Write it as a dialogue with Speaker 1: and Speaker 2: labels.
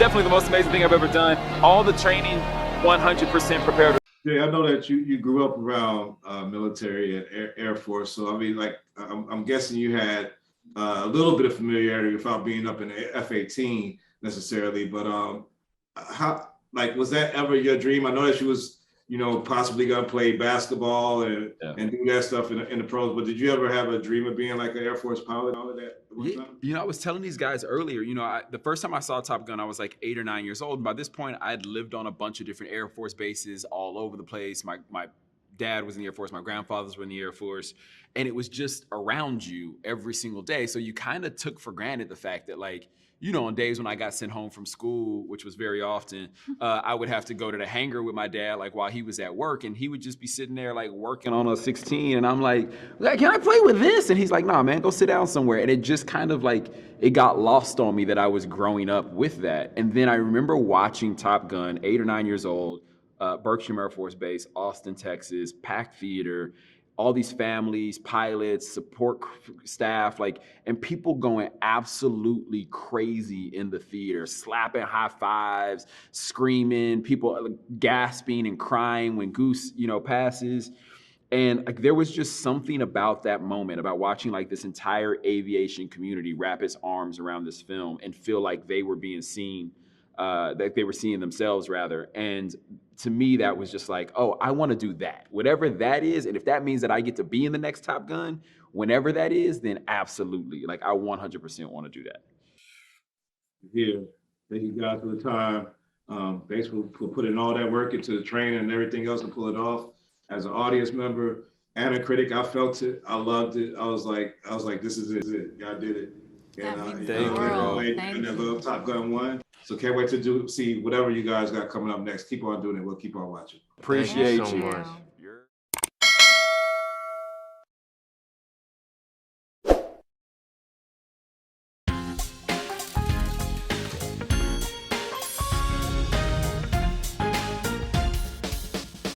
Speaker 1: definitely the most amazing thing I've ever done. All the training, 100% prepared.
Speaker 2: Yeah, I know that you grew up around military and Air Force, so I mean, like, I'm guessing you had a little bit of familiarity without being up in the F-18 necessarily, but how, like, was that ever your dream? I know that you was, possibly gonna play basketball and
Speaker 1: Yeah.
Speaker 2: and do that stuff in the pros, but did you ever have a dream of being like an Air Force pilot and all of that at one
Speaker 3: Yeah,
Speaker 2: time?
Speaker 3: I was telling these guys earlier, the first time I saw Top Gun, I was like 8 or 9 years old. By this point, I had lived on a bunch of different Air Force bases all over the place. My dad was in the Air Force, my grandfathers were in the Air Force, and it was just around you every single day. So you kind of took for granted the fact that, like, on days when I got sent home from school, which was very often, I would have to go to the hangar with my dad, like, while he was at work, and he would just be sitting there, like, working on a 16, and I'm like, can I play with this? And he's like, nah, man, go sit down somewhere. And it just kind of, like, it got lost on me that I was growing up with that. And then I remember watching Top Gun, 8 or 9 years old, Berkshire Air Force Base, Austin, Texas, packed theater, all these families, pilots, support staff, like, and people going absolutely crazy in the theater, slapping high fives, screaming, people gasping and crying when Goose, passes. And like, there was just something about that moment, about watching like this entire aviation community wrap its arms around this film and feel like they were being seen, that they were seeing themselves rather. And to me, that was just like, oh, I want to do that, whatever that is. And if that means that I get to be in the next Top Gun, whenever that is, then absolutely. Like, I 100% want to do that.
Speaker 2: Here, thank you guys for the time. Thanks for putting all that work into the training and everything else to pull it off. As an audience member and a critic, I felt it. I loved it. I was like, this is it. Y'all did it. And
Speaker 3: Thank you, bro.
Speaker 2: And that little Top Gun 1. So can't wait to see whatever you guys got coming up next. Keep on doing it. We'll keep on watching.
Speaker 3: Appreciate
Speaker 4: Thank you so
Speaker 3: you.
Speaker 4: much.